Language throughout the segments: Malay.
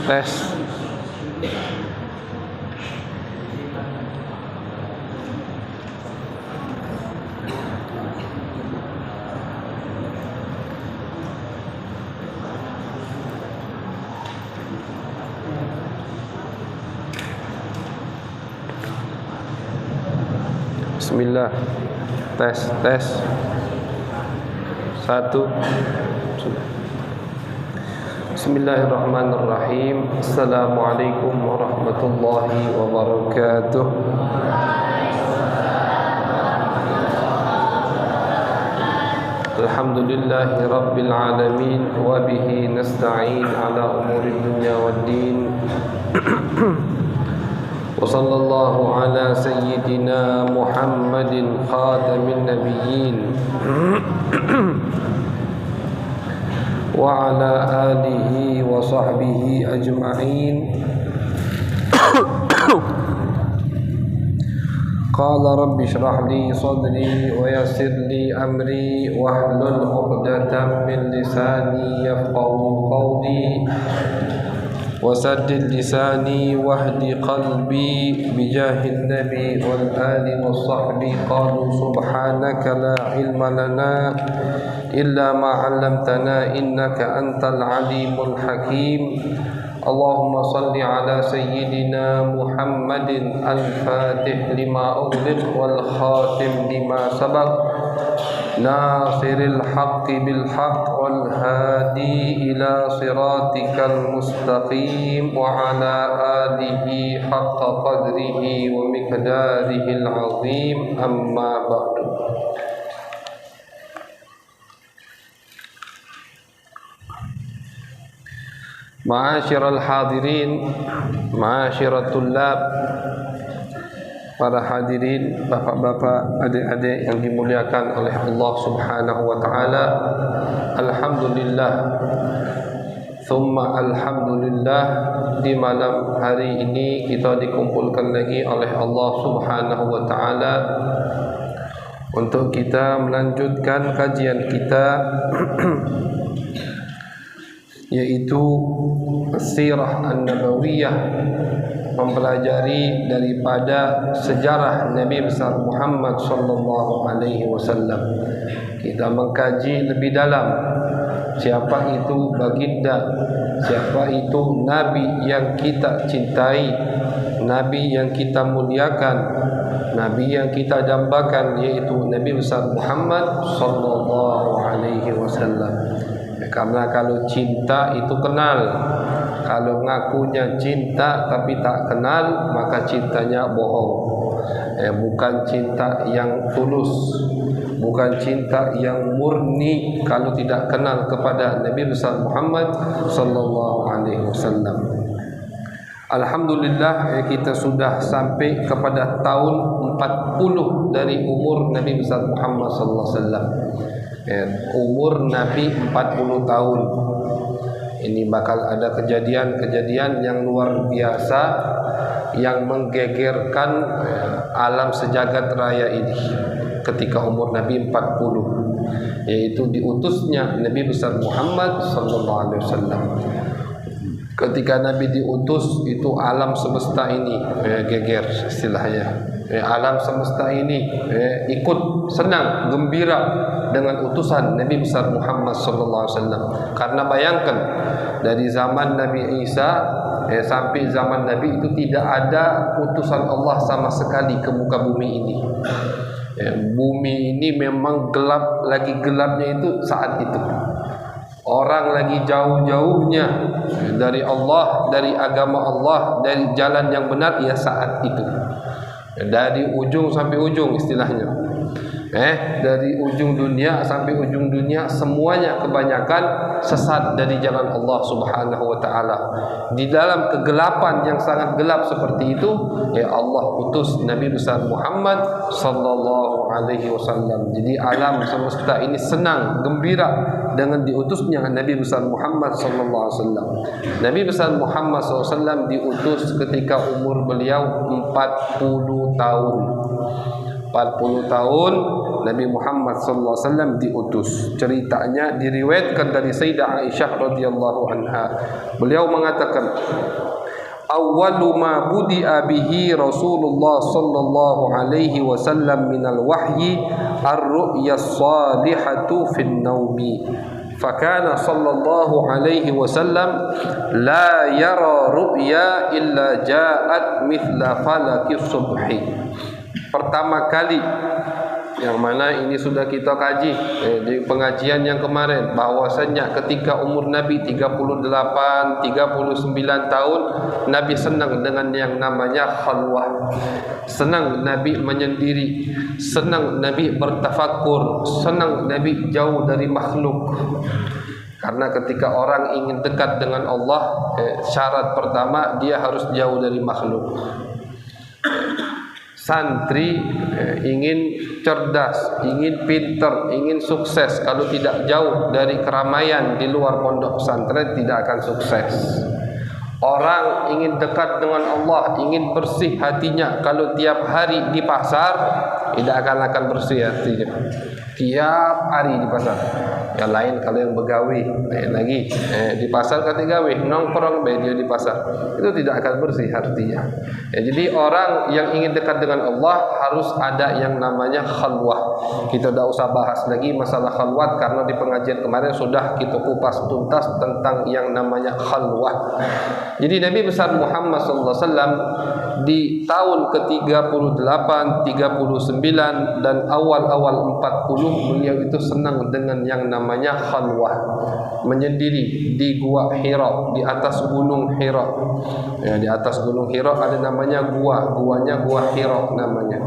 Tes. Bismillah. Tes. Satu. Bismillahirrahmanirrahim. Assalamualaikum warahmatullahi wabarakatuh. Alhamdulillahi rabbil alamin wa bihi nasta'in ala umuri dunya waddin. Wa sallallahu ala sayyidina Muhammadin khatamin nabiyyin wa ala alihi wa sahbihi ajma'in. Qala rabbi shrah li sadri wa yassir li amri wahlul 'uqdatam min lisani yafqahu qawli wasaddid lisani wahdi qalbi bijahil nabi wal ali was sahbi. Qalu subhanaka la ilma lana illa ma 'allamtana innaka antal alimul hakim. Allahumma salli ala sayyidina Muhammadin al-fatih lima ughliq wal khatim lima sabaq nasiril haqqi bil haqq wal hadi ila siratikal mustaqim wa ala alihi haqqa qadrihi wa miqdarihi al-azim. Amma ba'du. Ma'asyiral hadirin, ma'asyirat tullab, para hadirin, bapak-bapak, adik-adik yang dimuliakan oleh Allah Subhanahu wa taala. Alhamdulillah, thumma alhamdulillah, di malam hari ini kita dikumpulkan lagi oleh Allah Subhanahu wa taala untuk kita melanjutkan kajian kita yaitu Sirah An-Nabawiyah, mempelajari daripada sejarah Nabi besar Muhammad sallallahu alaihi wasallam. Kita mengkaji lebih dalam siapa itu baginda, siapa itu nabi yang kita cintai, nabi yang kita muliakan, nabi yang kita dambakan, yaitu Nabi besar Muhammad sallallahu alaihi wasallam. Karena kalau cinta itu kenal, kalau ngakunya cinta tapi tak kenal, maka cintanya bohong. Bukan cinta yang tulus, bukan cinta yang murni kalau tidak kenal kepada Nabi besar Muhammad sallallahu alaihi wasallam. Alhamdulillah, kita sudah sampai kepada tahun 40 dari umur Nabi besar Muhammad sallallahu alaihi wasallam. Umur Nabi 40 tahun. Ini bakal ada kejadian-kejadian yang luar biasa yang menggegerkan alam sejagat raya ini ketika umur Nabi 40, yaitu diutusnya Nabi besar Muhammad sallallahu alaihi wasallam. Ketika Nabi diutus, itu alam semesta ini geger istilahnya. Alam semesta ini ikut senang, gembira dengan utusan Nabi besar Muhammad sallallahu alaihi wasallam. Karena bayangkan, dari zaman Nabi Isa sampai zaman Nabi itu tidak ada utusan Allah sama sekali ke muka bumi ini. Bumi ini memang gelap, lagi gelapnya itu saat itu. Orang lagi jauh-jauhnya dari Allah, dari agama Allah, dari jalan yang benar, ya saat itu. Dari ujung sampai ujung istilahnya. Dari ujung dunia sampai ujung dunia, semuanya kebanyakan sesat dari jalan Allah Subhanahu wa taala. Di dalam kegelapan yang sangat gelap seperti itu, ya Allah utus Nabi besar Muhammad sallallahu alaihi wasallam. Jadi alam semesta ini senang, gembira dengan diutusnya Nabi besar Muhammad sallallahu alaihi wasallam. Nabi besar Muhammad sallallahu alaihi wasallam diutus ketika umur beliau 40 tahun. 40 tahun Nabi Muhammad sallallahu alaihi wasallam diutus. Ceritanya diriwayatkan dari Sayyidah Aisyah radhiyallahu anha. Beliau mengatakan, awwalu ma budi'a bihi Rasulullah sallallahu alaihi wasallam minal wahyi ar-ru'ya as-salihatu fin naumi. Fakana sallallahu alaihi wasallam la yara ru'ya illa ja'at mithla falaki subhi. Pertama kali, yang mana ini sudah kita kaji di pengajian yang kemarin, bahwasanya ketika umur Nabi 38, 39 tahun, Nabi senang dengan yang namanya khalwah. Senang Nabi menyendiri, senang Nabi bertafakur, senang Nabi jauh dari makhluk. Karena ketika orang ingin dekat dengan Allah, syarat pertama dia harus jauh dari makhluk. Santri ingin cerdas, ingin pintar, ingin sukses, kalau tidak jauh dari keramaian di luar pondok pesantren tidak akan sukses. Orang ingin dekat dengan Allah, ingin bersih hatinya, kalau tiap hari di pasar tidak akan bersih hatinya. Tiap hari di pasar. Yang lain kalau yang begawi, lagi di pasar ketika gawe nongkrong dia di pasar, itu tidak akan bersih hatinya. Jadi orang yang ingin dekat dengan Allah harus ada yang namanya khalwah. Kita tidak usah bahas lagi masalah khalwat karena di pengajian kemarin sudah kita kupas tuntas tentang yang namanya khalwah. Jadi Nabi besar Muhammad SAW di tahun ke-38, 39 dan awal-awal 40 beliau itu senang dengan yang namanya khalwah, menyendiri di gua Hira, di atas gunung Hira. Di atas gunung Hira ada namanya guanya gua Hira namanya.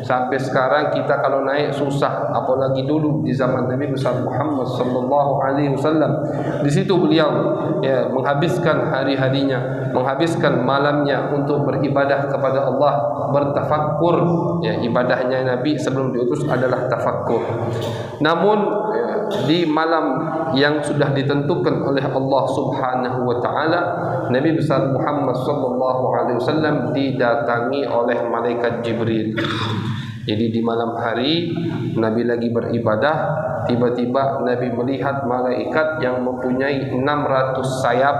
Sampai sekarang kita kalau naik susah, apalagi dulu di zaman Nabi besar Muhammad sallallahu alaihi wasallam. Di situ beliau menghabiskan hari-harinya, menghabiskan malamnya untuk beribadah kepada Allah, bertafakkur. Ibadahnya Nabi sebelum diutus adalah tafakkur. Namun di malam yang sudah ditentukan oleh Allah Subhanahu wa taala, Nabi besar Muhammad sallallahu alaihi wasallam didatangi oleh malaikat Jibril. Jadi di malam hari Nabi lagi beribadah, tiba-tiba Nabi melihat malaikat yang mempunyai 600 sayap,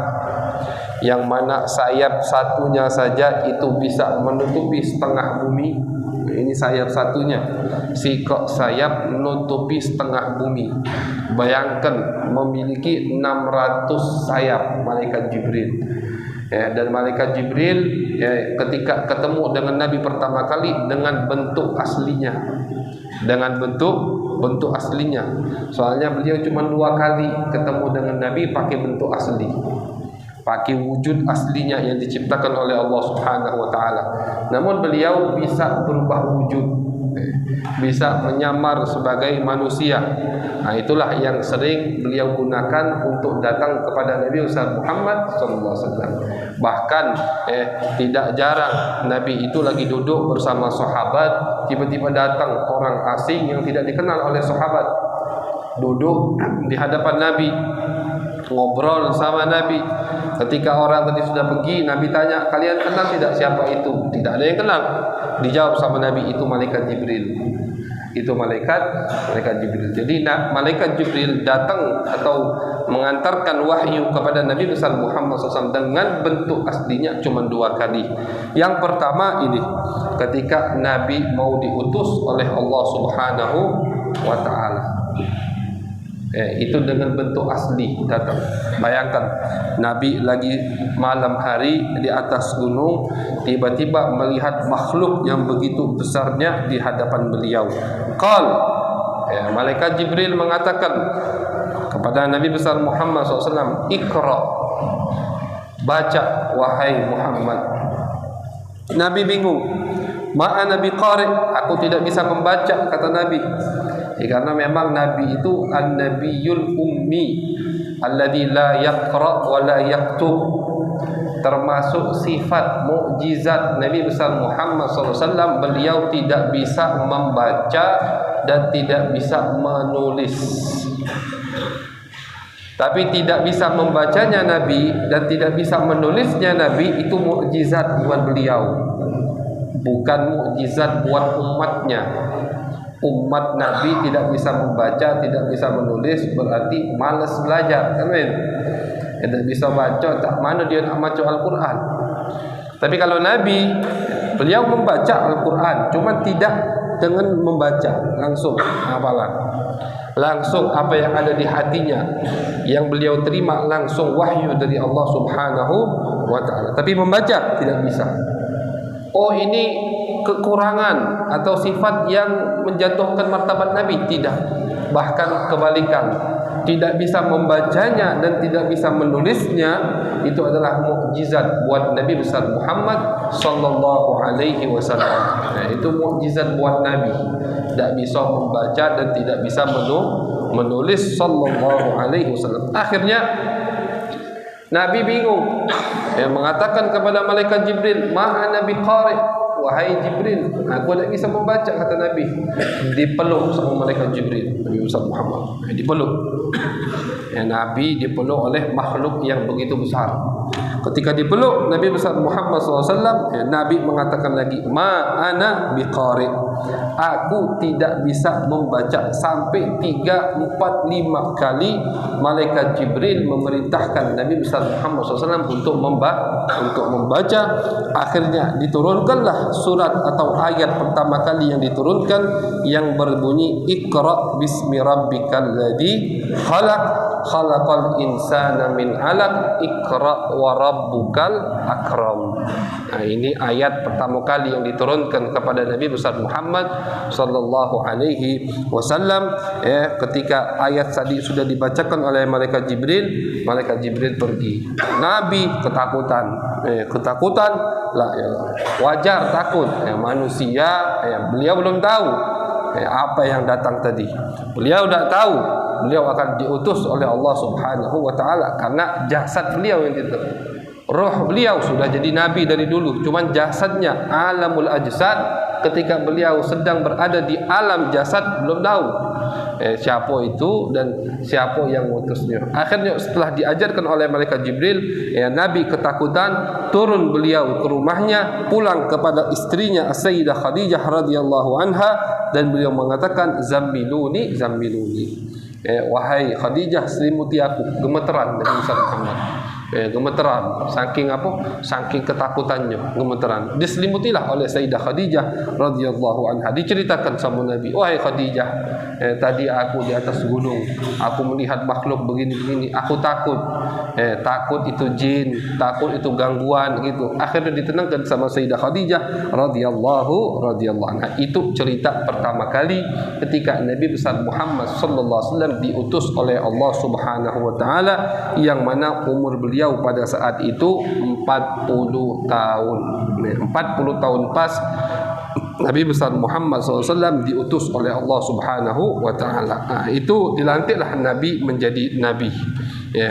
yang mana sayap satunya saja itu bisa menutupi setengah bumi. Ini sayap satunya, sikok sayap menutupi setengah bumi. Bayangkan memiliki 600 sayap malaikat Jibril. Dan malaikat Jibril ketika ketemu dengan Nabi pertama kali dengan bentuk aslinya, bentuk aslinya. Soalnya beliau cuma 2 kali ketemu dengan Nabi pakai bentuk asli, pakai wujud aslinya yang diciptakan oleh Allah Subhanahu wa taala. Namun beliau bisa berubah wujud, bisa menyamar sebagai manusia. Nah, itulah yang sering beliau gunakan untuk datang kepada Nabi Muhammad SAW. Bahkan tidak jarang Nabi itu lagi duduk bersama sahabat, tiba-tiba datang orang asing yang tidak dikenal oleh sahabat, duduk di hadapan Nabi, ngobrol sama Nabi. Ketika orang tadi sudah pergi, Nabi tanya, kalian kenal tidak siapa itu? Tidak ada yang kenal. Dijawab sama Nabi, itu malaikat Jibril. Itu malaikat Jibril. Jadi malaikat Jibril datang atau mengantarkan wahyu kepada Nabi besar Muhammad SAW dengan bentuk aslinya cuma 2 kali. Yang pertama ini ketika Nabi mau diutus oleh Allah Subhanahu wa taala. Itu dengan bentuk asli datang. Bayangkan Nabi lagi malam hari di atas gunung, tiba-tiba melihat makhluk yang begitu besarnya di hadapan beliau. Malaikat Jibril mengatakan kepada Nabi besar Muhammad SAW, Iqra, baca wahai Muhammad. Nabi bingung, ma'ana biqari, aku tidak bisa membaca, kata Nabi. Karena memang Nabi itu an-nabiyul ummi alladzi la yaqra wa la yaktub. Termasuk sifat mukjizat Nabi besar Muhammad SAW, beliau tidak bisa membaca dan tidak bisa menulis. Tapi tidak bisa membacanya Nabi dan tidak bisa menulisnya Nabi itu mukjizat buat beliau, bukan mukjizat buat umatnya. umat Nabi tidak bisa membaca, tidak bisa menulis, berarti malas belajar, kan? Tidak bisa baca, tak mana dia nak baca Al-Quran. Tapi kalau Nabi, beliau membaca Al-Quran, cuma tidak dengan membaca langsung hafalan, langsung apa yang ada di hatinya, yang beliau terima langsung wahyu dari Allah Subhanahu wa ta'ala. Tapi membaca tidak bisa. Oh, ini kekurangan atau sifat yang menjatuhkan martabat Nabi? Tidak. Bahkan kebalikan, tidak bisa membacanya dan tidak bisa menulisnya, itu adalah mukjizat buat Nabi besar Muhammad sallallahu alaihi wasallam. Nah, itu mukjizat buat Nabi, tidak bisa membaca dan tidak bisa menulis sallallahu alaihi wasallam. Akhirnya Nabi bingung, mengatakan kepada malaikat Jibril, "Ma ana biqari." Wahai Jibril, aku tak bisa membaca, kata Nabi. Dipeluk sama malaikat Jibril, Nabi Muhammad dipeluk. Nabi dipeluk oleh makhluk yang begitu besar. Ketika dipeluk Nabi besar Muhammad SAW, Nabi mengatakan lagi, "Ma ana biqari." Aku tidak bisa membaca. Sampai 3, 4, 5 kali malaikat Jibril memerintahkan Nabi besar Muhammad SAW untuk membaca. Akhirnya diturunkanlah surat atau ayat pertama kali yang diturunkan, yang berbunyi, "Iqra bismi rabbikal ladzi khalaq, khalaqal insana min 'alaq, iqra wa rabbukal akram." Nah, ini ayat pertama kali yang diturunkan kepada Nabi besar Muhammad sallallahu alaihi wasallam. Ketika ayat tadi sudah dibacakan oleh malaikat Jibril pergi. Nabi ketakutan lah, ya, wajar takut. Manusia, beliau belum tahu apa yang datang tadi. Beliau tidak tahu beliau akan diutus oleh Allah Subhanahu wa ta'ala, karena jasad beliau yang itu, roh beliau sudah jadi nabi dari dulu, cuman jasadnya alamul ajsad. Ketika beliau sedang berada di alam jasad, belum tahu siapa itu dan siapa yang mengutusnya. Akhirnya setelah diajarkan oleh malaikat Jibril, Nabi ketakutan, turun beliau ke rumahnya, pulang kepada istrinya Sayyidah Khadijah radhiyallahu anha, dan beliau mengatakan, "Zammiluni, zammiluni." Wahai Khadijah, selimuti aku. Gemeteran Nabi Muhammad. Gemeteran, saking ketakutannya, gemeteran. Diselimutilah oleh Sayyidah Khadijah radhiyallahu anha. Diceritakan sama Nabi, "Wahai Khadijah, tadi aku di atas gunung, aku melihat makhluk begini-begini, aku takut. Takut itu jin, takut itu gangguan," gitu. Akhirnya ditenangkan sama Sayyidah Khadijah radhiyallahu anha. Itu cerita pertama kali ketika Nabi besar Muhammad sallallahu alaihi wasallam diutus oleh Allah Subhanahu wa taala, yang mana umur beliau pada saat itu 40 tahun. 40 tahun pas Nabi besar Muhammad SAW diutus oleh Allah Subhanahu wa ta'ala. Itu dilantiklah Nabi menjadi Nabi.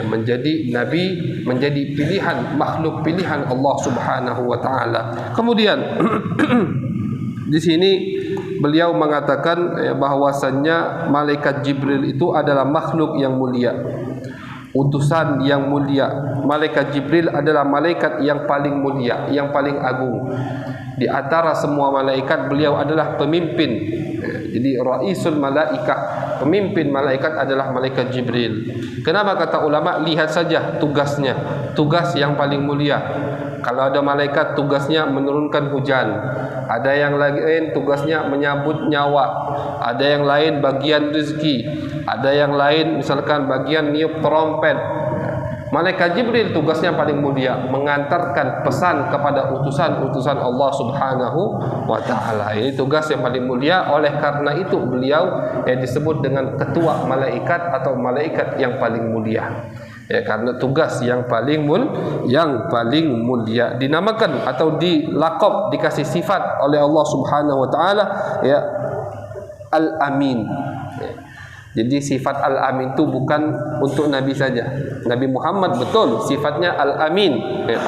Menjadi Nabi, menjadi pilihan, makhluk pilihan Allah Subhanahu wa ta'ala. Kemudian di sini beliau mengatakan bahwasannya malaikat Jibril itu adalah makhluk yang mulia, utusan yang mulia. Malaikat Jibril adalah malaikat yang paling mulia, yang paling agung. Di antara semua malaikat, beliau adalah pemimpin. Jadi Raisul Malaikah, pemimpin malaikat adalah malaikat Jibril. Kenapa kata ulama? Lihat saja tugasnya, tugas yang paling mulia. Kalau ada malaikat tugasnya menurunkan hujan, ada yang lain tugasnya menyambut nyawa, ada yang lain bagian rezeki, ada yang lain misalkan bagian niup trompet. Malaikat Jibril tugasnya paling mulia, mengantarkan pesan kepada utusan-utusan Allah Subhanahu wa ta'ala. Ini tugas yang paling mulia. Oleh karena itu beliau disebut dengan ketua malaikat atau malaikat yang paling mulia. Karena tugas yang paling mulia, dinamakan atau dilakop, dikasih sifat oleh Allah Subhanahu wa ta'ala, Al-Amin. Jadi sifat Al-Amin itu bukan untuk Nabi saja. Nabi Muhammad betul sifatnya Al-Amin,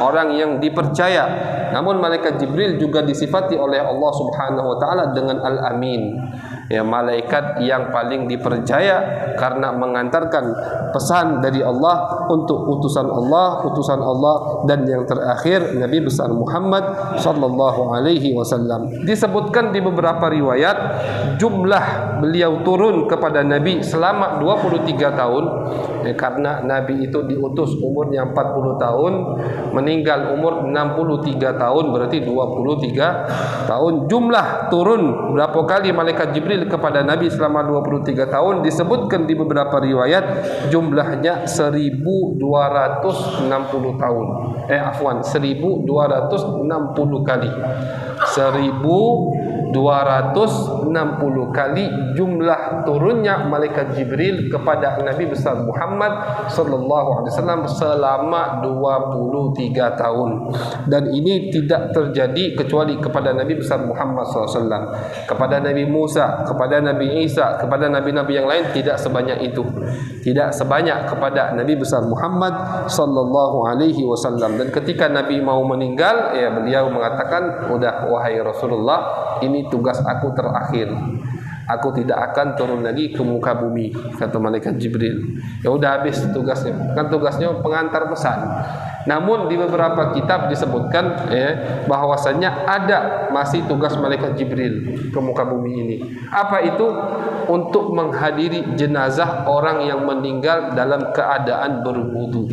orang yang dipercaya. Namun malaikat Jibril juga disifati oleh Allah Subhanahu wa ta'ala dengan Al-Amin. ya, malaikat yang paling dipercaya karena mengantarkan pesan dari Allah untuk utusan Allah, dan yang terakhir Nabi besar Muhammad sallallahu alaihi wasallam. Disebutkan di beberapa riwayat jumlah beliau turun kepada Nabi selama 23 tahun, ya, karena Nabi itu diutus umurnya 40 tahun, meninggal umur 63 tahun, berarti 23 tahun. Jumlah turun berapa kali malaikat Jibril kepada Nabi selama 23 tahun disebutkan di beberapa riwayat jumlahnya 1260 tahun. 1260 kali. 1260 kali jumlah turunnya malaikat Jibril kepada Nabi besar Muhammad sallallahu alaihi wasallam selama 23 tahun. Dan ini tidak terjadi kecuali kepada Nabi besar Muhammad sallallahu alaihi wasallam. Kepada Nabi Musa, kepada Nabi Isa, kepada nabi-nabi yang lain tidak sebanyak itu. Tidak sebanyak kepada Nabi besar Muhammad sallallahu alaihi wasallam. Dan ketika Nabi mau meninggal, ya, beliau mengatakan, "Udah, wahai Rasulullah, ini tugas aku terakhir. Aku tidak akan turun lagi ke muka bumi," kata malaikat Jibril. Ya udah, habis tugasnya. Kan tugasnya pengantar pesan. Namun di beberapa kitab disebutkan, bahwasanya ada masih tugas malaikat Jibril ke muka bumi ini. Apa itu? Untuk menghadiri jenazah orang yang meninggal dalam keadaan berwudu.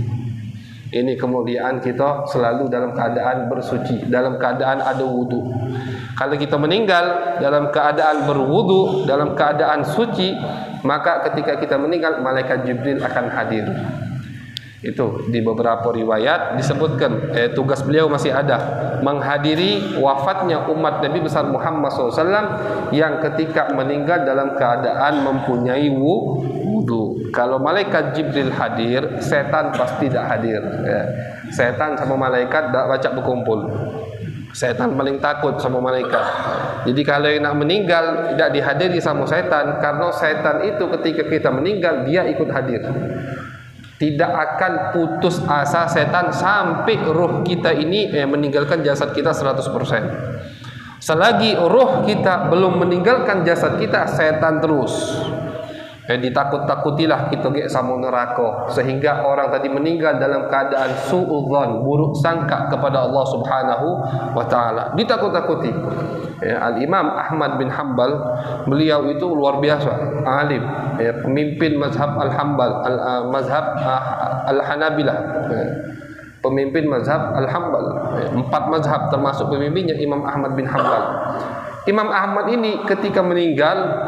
Ini kemuliaan kita selalu dalam keadaan bersuci, dalam keadaan ada wudu. Kalau kita meninggal dalam keadaan berwudu, dalam keadaan suci, maka ketika kita meninggal malaikat Jibril akan hadir. Itu di beberapa riwayat disebutkan, tugas beliau masih ada, menghadiri wafatnya umat Nabi besar Muhammad SAW yang ketika meninggal dalam keadaan mempunyai wudu. Kalau malaikat Jibril hadir, setan pasti tidak hadir. Setan sama malaikat tidak baca berkumpul. Setan paling takut sama malaikat. Jadi kalau yang nak meninggal tidak dihadiri sama setan, karena setan itu ketika kita meninggal dia ikut hadir. Tidak akan putus asa setan sampai ruh kita ini meninggalkan jasad kita 100%. Selagi ruh kita belum meninggalkan jasad kita, setan terus. Ditakut-takutilah kita sama neraka, sehingga orang tadi meninggal dalam keadaan suudzon, buruk sangka kepada Allah Subhanahu wa taala. Ditakut-takuti. Al-Imam Ahmad bin Hanbal, beliau itu luar biasa alim, pemimpin mazhab Al-Hanbal, mazhab Al-Hanabilah, pemimpin mazhab Al-Hanbal. 4 mazhab termasuk pemimpinnya Imam Ahmad bin Hanbal. Imam Ahmad ini ketika meninggal,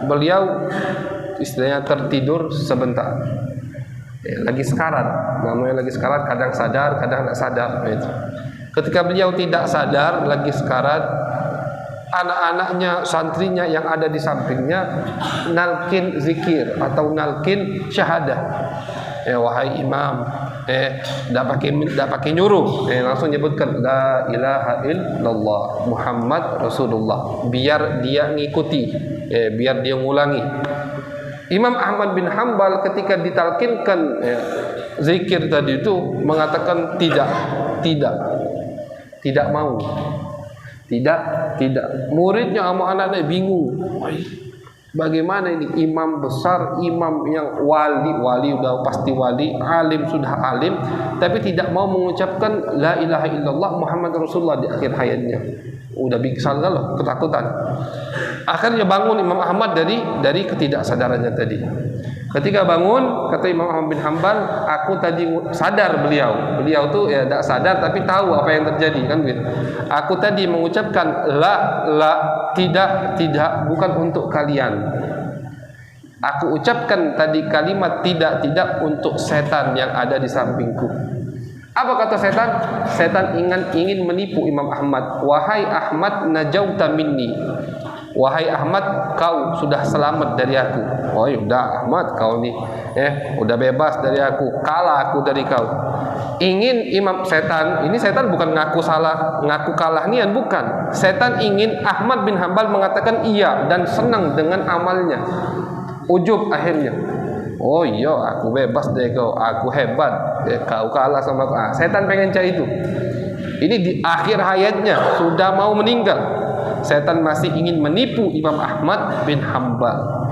beliau istilahnya tertidur sebentar, lagi sekarat. Namanya lagi sekarat, kadang sadar, kadang tidak sadar. Ketika beliau tidak sadar, lagi sekarat, anak-anaknya, santrinya yang ada di sampingnya nalkin zikir atau nalkin syahadah. Wahai imam, tidak pakai nyuruh, langsung nyebutkan la ilaha illallah Muhammad Rasulullah, biar dia ngikuti, biar dia ngulangi. Imam Ahmad bin Hanbal ketika ditalkinkan zikir tadi itu mengatakan tidak mau. Tidak. Muridnya sama anaknya bingung. Bagaimana ini imam besar, imam yang wali udah pasti wali, alim sudah alim, tapi tidak mau mengucapkan la ilaha illallah Muhammad Rasulullah di akhir hayatnya. Udah bikin loh, ketakutan. Akhirnya bangun Imam Ahmad dari ketidaksadarannya tadi. Ketika bangun, kata Imam Ahmad bin Hanbal, aku tadi sadar. Beliau tuh ya tidak sadar tapi tahu apa yang terjadi, kan gitu. Aku tadi mengucapkan la, tidak, bukan untuk kalian. Aku ucapkan tadi kalimat tidak untuk setan yang ada di sampingku. Apa kata setan? Setan ingin menipu Imam Ahmad. Wahai Ahmad, najauta minni. Wahai Ahmad, kau sudah selamat dari aku. Oh udah Ahmad, kau nih udah bebas dari aku, kalah aku dari kau. Ingin setan bukan ngaku salah, ngaku kalah nian, bukan. Setan ingin Ahmad bin Hanbal mengatakan iya dan senang dengan amalnya. Ujub akhirnya. Oh iya, aku bebas dari kau, aku hebat, kau kalah sama aku. Setan pengen cari itu. Ini di akhir hayatnya, sudah mau meninggal. setan masih ingin menipu Imam Ahmad bin Hanbal.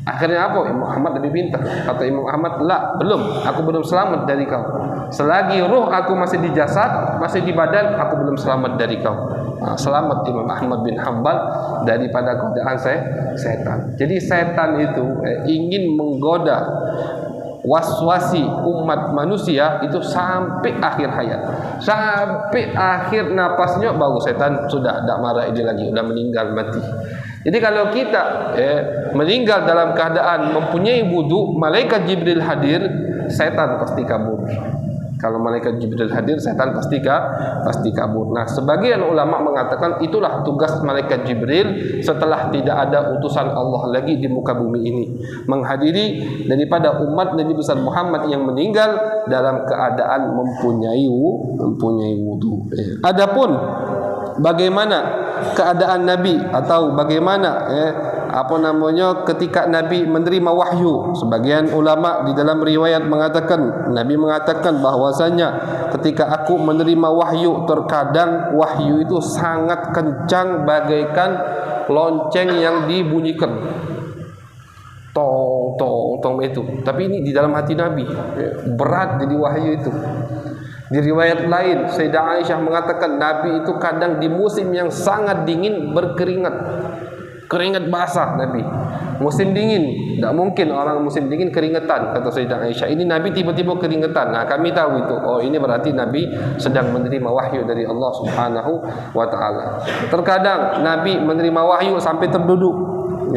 Akhirnya apa? Imam Ahmad lebih pintar. Kata Imam Ahmad, "La, belum. Aku belum selamat dari kau. Selagi roh aku masih di jasad, masih di badan, aku belum selamat dari kau." Nah, selamat Imam Ahmad bin Hanbal daripada godaan setan. Jadi setan itu ingin menggoda, waswasi umat manusia itu sampai akhir hayat, sampai akhir napasnya, baru setan sudah tidak marah ini lagi, sudah meninggal, mati. Jadi kalau kita meninggal dalam keadaan mempunyai wudu, malaikat Jibril hadir, setan pasti kabur. Kalau malaikat Jibril hadir, setan pasti kabur. Nah, sebagian ulama mengatakan itulah tugas malaikat Jibril setelah tidak ada utusan Allah lagi di muka bumi ini, menghadiri daripada umat Nabi besar Muhammad yang meninggal dalam keadaan mempunyai wudu. Adapun bagaimana keadaan Nabi, atau bagaimana ketika Nabi menerima wahyu, sebagian ulama di dalam riwayat mengatakan, Nabi mengatakan bahwasanya ketika aku menerima wahyu, terkadang wahyu itu sangat kencang bagaikan lonceng yang dibunyikan, tong tong tong itu. Tapi ini di dalam hati Nabi, berat jadi wahyu itu. Di riwayat lain, Sayyidah Aisyah mengatakan Nabi itu kadang di musim yang sangat dingin berkeringat, keringat basah Nabi. Musim dingin, tidak mungkin orang musim dingin keringetan, kata Sayyidah Aisyah. Ini Nabi tiba-tiba keringetan. Nah, kami tahu itu. Oh, ini berarti Nabi sedang menerima wahyu dari Allah Subhanahu wa taala. Terkadang Nabi menerima wahyu sampai terduduk.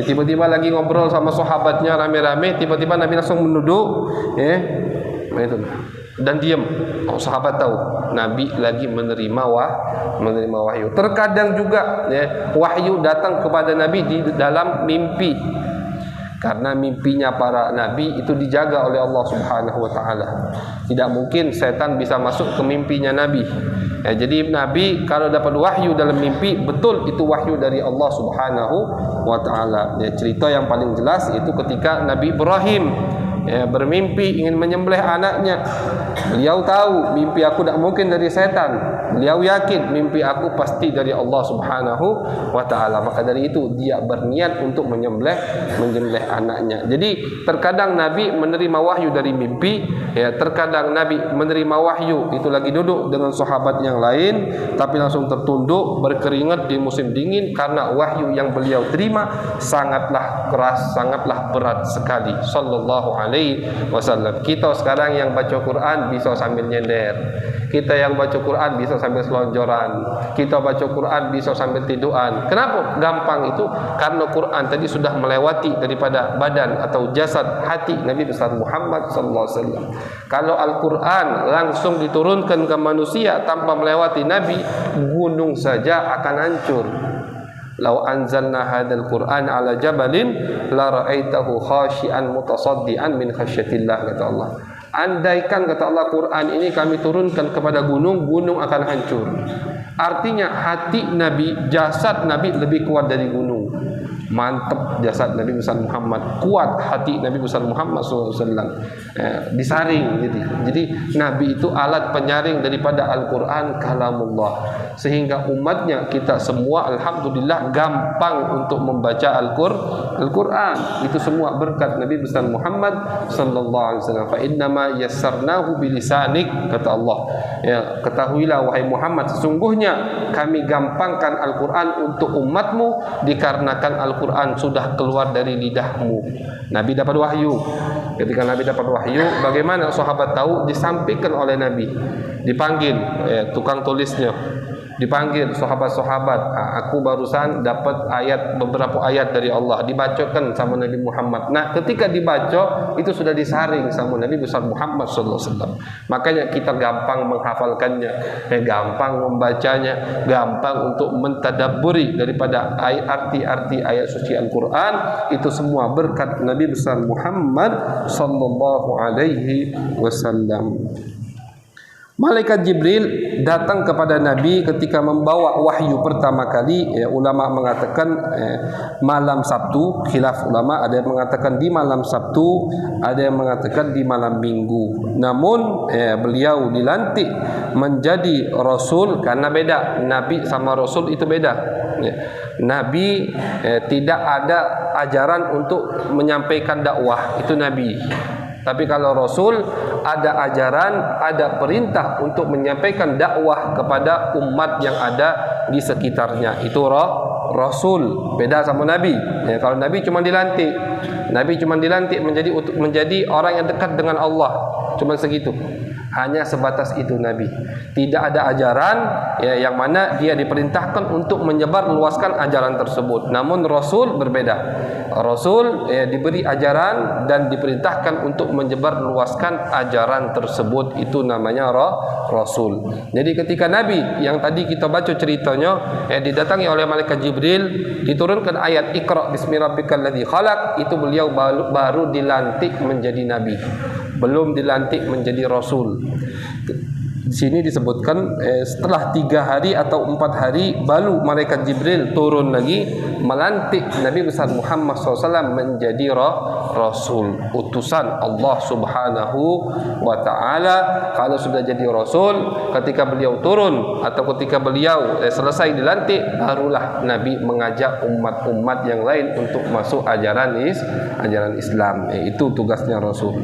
Tiba-tiba lagi ngobrol sama sahabatnya rame-rame, tiba-tiba Nabi langsung menunduk, itu. Dan diam. Oh, sahabat tahu Nabi lagi menerima wahyu. Terkadang juga wahyu datang kepada Nabi di dalam mimpi, karena mimpinya para nabi itu dijaga oleh Allah Subhanahu wa taala. Tidak mungkin setan bisa masuk ke mimpinya Nabi. Jadi Nabi kalau dapat wahyu dalam mimpi, betul itu wahyu dari Allah Subhanahu wa taala. Cerita yang paling jelas itu ketika Nabi Ibrahim bermimpi ingin menyembelih anaknya. Beliau tahu mimpi aku tidak mungkin dari setan. Beliau yakin mimpi aku pasti dari Allah Subhanahu wa taala. Maka dari itu dia berniat untuk menyembelih anaknya. Jadi terkadang Nabi menerima wahyu dari mimpi, terkadang Nabi menerima wahyu itu lagi duduk dengan sahabat yang lain, tapi langsung tertunduk berkeringat di musim dingin karena wahyu yang beliau terima sangatlah keras, sangatlah berat sekali. Sallallahu alaihi wasallam. Kita sekarang yang baca Quran bisa sambil nyender. Kita yang baca Quran bisa sambil selonjoran. Kita baca Quran bisa sambil tiduran. Kenapa? Gampang itu karena Quran tadi sudah melewati daripada badan atau jasad hati Nabi besar Muhammad sallallahu alaihi wasallam. Kalau Al-Quran langsung diturunkan ke manusia tanpa melewati Nabi, gunung saja akan hancur. Lau anzalna hadzal Qur'an ala jabalin la ra'aitahu khashi'an mutasaddian min khasyatillah, kata Allah. Andaikan, kata Allah, Quran ini kami turunkan kepada gunung, gunung akan hancur. Artinya hati Nabi, jasad Nabi lebih kuat dari gunung. Mantap jasad Nabi besar Muhammad, kuat hati Nabi besar Muhammad SAW. Disaring gitu. Jadi Nabi itu alat penyaring daripada Al-Quran, kalamullah, sehingga umatnya kita semua alhamdulillah gampang untuk membaca Al-Quran. Itu semua berkat Nabi besar Muhammad sallallahu alaihi wasallam. Fa innama yassarnahu bilisanik, kata Allah. Ketahuilah wahai Muhammad, sesungguhnya kami gampangkan Al-Quran untuk umatmu dikarenakan Al-Quran sudah keluar dari lidahmu. Nabi dapat wahyu. Ketika Nabi dapat wahyu, bagaimana sahabat tahu? Disampaikan oleh Nabi, dipanggil tukang tulisnya, dipanggil sahabat-sahabat. Aku barusan dapat beberapa ayat dari Allah, dibacakan sama Nabi Muhammad. Nah, ketika dibaca itu sudah disaring sama Nabi besar Muhammad sallallahu alaihi wasallam. Makanya kita gampang menghafalkannya, gampang membacanya, gampang untuk mentadabburi daripada arti-arti ayat suci Al-Quran. Itu semua berkat Nabi besar Muhammad sallallahu alaihi wasallam. Malaikat Jibril datang kepada Nabi ketika membawa wahyu pertama kali. Ulama mengatakan malam Sabtu, khilaf ulama, ada yang mengatakan di malam Sabtu, ada yang mengatakan di malam Minggu. Namun beliau dilantik menjadi Rasul karena beda. Nabi sama Rasul itu beda. ya, Nabi tidak ada ajaran untuk menyampaikan dakwah, itu Nabi. Tapi kalau Rasul ada ajaran, ada perintah untuk menyampaikan dakwah kepada umat yang ada di sekitarnya. Itu Rasul, beda sama Nabi. Ya, kalau Nabi cuma dilantik, Nabi cuma dilantik menjadi orang yang dekat dengan Allah, cuma segitu. Hanya sebatas itu Nabi. Tidak ada ajaran ya, yang mana dia diperintahkan untuk menyebar luaskan ajaran tersebut. Namun Rasul berbeda. Rasul diberi ajaran dan diperintahkan untuk menyebar luaskan ajaran tersebut. Itu namanya Rasul. Jadi ketika Nabi yang tadi kita baca ceritanya didatangi oleh malaikat Jibril, diturunkan ayat Iqra bismi rabbikal ladzi khalaq, itu beliau baru dilantik menjadi Nabi, belum dilantik menjadi Rasul. Di sini disebutkan setelah 3 hari atau 4 hari baru malaikat Jibril turun lagi melantik Nabi besar Muhammad SAW menjadi Rasul, utusan Allah Subhanahu wa Ta'ala. Kalau sudah jadi Rasul, ketika beliau turun atau ketika beliau selesai dilantik, barulah Nabi mengajak umat-umat yang lain untuk masuk ajaran Islam. Itu tugasnya Rasul.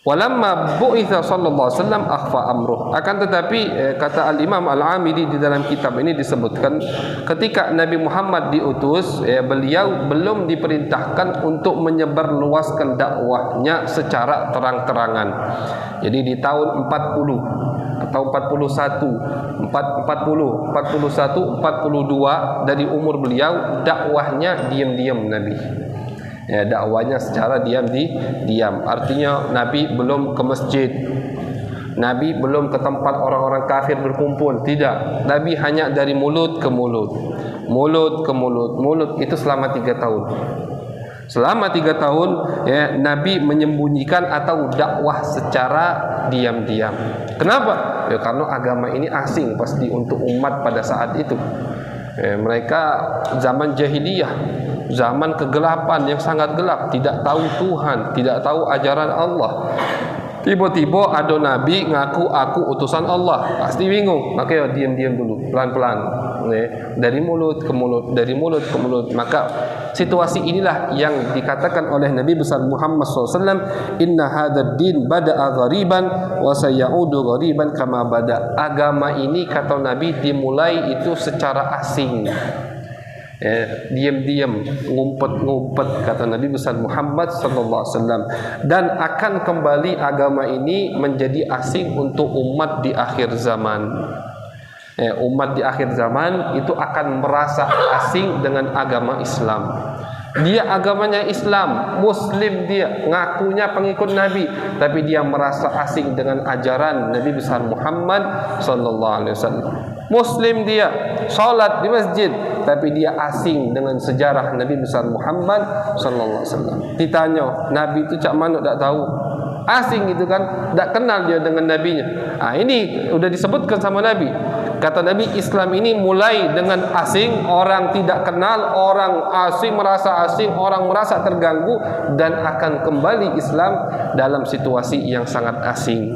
Walamma bu'itha sallallahu alaihi wasallam akhfa amruh. Akan tetapi kata Al-Imam Al-Amidi di dalam kitab ini disebutkan, ketika Nabi Muhammad diutus, beliau belum diperintahkan untuk menyebarluaskan dakwahnya secara terang-terangan. Jadi di tahun 40 atau 41, 42 dari umur beliau, dakwahnya diam-diam Nabi. Ya, dakwanya secara diam. Artinya Nabi belum ke masjid, Nabi belum ke tempat orang-orang kafir berkumpul. Tidak, Nabi hanya dari mulut ke mulut, mulut itu selama 3 tahun. Selama 3 tahun ya, Nabi menyembunyikan atau dakwah secara diam-diam. Kenapa? Ya, karena agama ini asing pasti untuk umat pada saat itu. Mereka zaman jahiliyah, zaman kegelapan yang sangat gelap, tidak tahu Tuhan, tidak tahu ajaran Allah. Tiba-tiba ada Nabi ngaku aku utusan Allah, pasti bingung. Maka diam-diam dulu, pelan-pelan, dari mulut ke mulut, dari mulut ke mulut. Maka situasi inilah yang dikatakan oleh Nabi besar Muhammad SAW, inna hadzal din bada'a ghariban wa sayaudu ghariban kama bada. Agama ini kata Nabi dimulai itu secara asing, diam-diam, ngumpet-ngumpet, kata Nabi besar Muhammad SAW, dan akan kembali agama ini menjadi asing untuk umat di akhir zaman. Umat di akhir zaman itu akan merasa asing dengan agama Islam. Dia agamanya Islam, Muslim, dia ngakunya pengikut Nabi, tapi dia merasa asing dengan ajaran Nabi besar Muhammad SAW. Muslim dia, salat di masjid, tapi dia asing dengan sejarah Nabi besar Muhammad SAW. Ditanya, Nabi itu cak mana tak tahu. Asing gitu kan, tak kenal dia dengan nabinya. Ini sudah disebutkan sama Nabi. Kata Nabi, Islam ini mulai dengan asing, orang tidak kenal, orang asing merasa asing, orang merasa terganggu, dan akan kembali Islam dalam situasi yang sangat asing.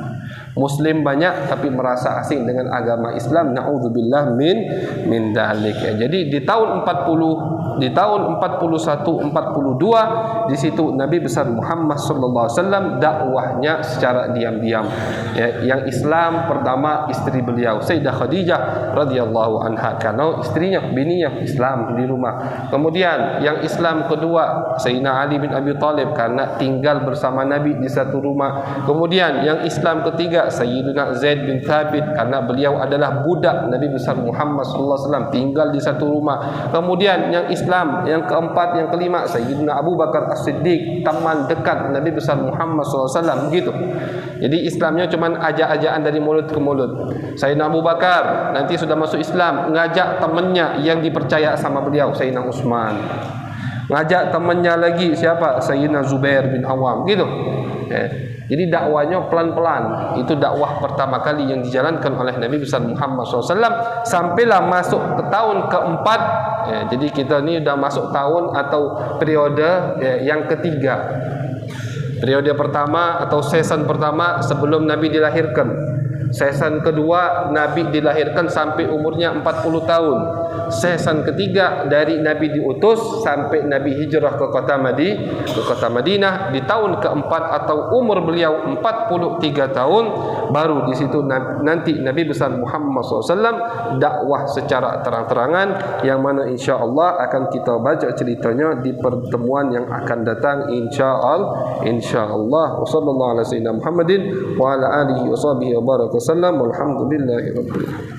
Muslim banyak tapi merasa asing dengan agama Islam. Na'udzubillah min dzalik. Jadi di tahun 40, di tahun 41, 42 di situ Nabi besar Muhammad SAW dakwahnya secara diam-diam. Yang Islam pertama istri beliau Sayyidah Khadijah radhiyallahu anha, karena istrinya, bininya Islam di rumah. Kemudian yang Islam kedua Sayyidina Ali bin Abi Thalib, karena tinggal bersama Nabi di satu rumah. Kemudian yang Islam ketiga Sayyidina Zaid bin Thabit, karena beliau adalah budak Nabi besar Muhammad SAW, tinggal di satu rumah. Kemudian yang Islam yang keempat, yang kelima Sayyidina Abu Bakar As-Siddiq, teman dekat Nabi besar Muhammad SAW, begitu. Jadi Islamnya cuma ajak-ajakan dari mulut ke mulut. Sayyidina Abu Bakar nanti sudah masuk Islam, ngajak temannya yang dipercaya sama beliau, Sayyidina Utsman. Ngajak temannya lagi siapa? Sayyidina Zubair bin Awam, gitu. Jadi dakwanya pelan-pelan. Itu dakwah pertama kali yang dijalankan oleh Nabi besar Muhammad SAW, sampailah masuk ke tahun keempat. Jadi kita ni dah masuk tahun atau periode yang ketiga. Periode pertama atau season pertama sebelum Nabi dilahirkan. Season kedua, Nabi dilahirkan sampai umurnya 40 tahun. Season ketiga, dari Nabi diutus sampai Nabi hijrah ke kota Madinah di tahun keempat atau umur beliau 43 tahun, baru di situ nanti Nabi besar Muhammad SAW dakwah secara terang-terangan, yang mana insya-Allah akan kita baca ceritanya di pertemuan yang akan datang insya-Allah. Wassallallahu ala sayyidina Muhammadin wa ala alihi wa sahbihi wa baraka wasallam. Walhamdulillahi rabbil alamin.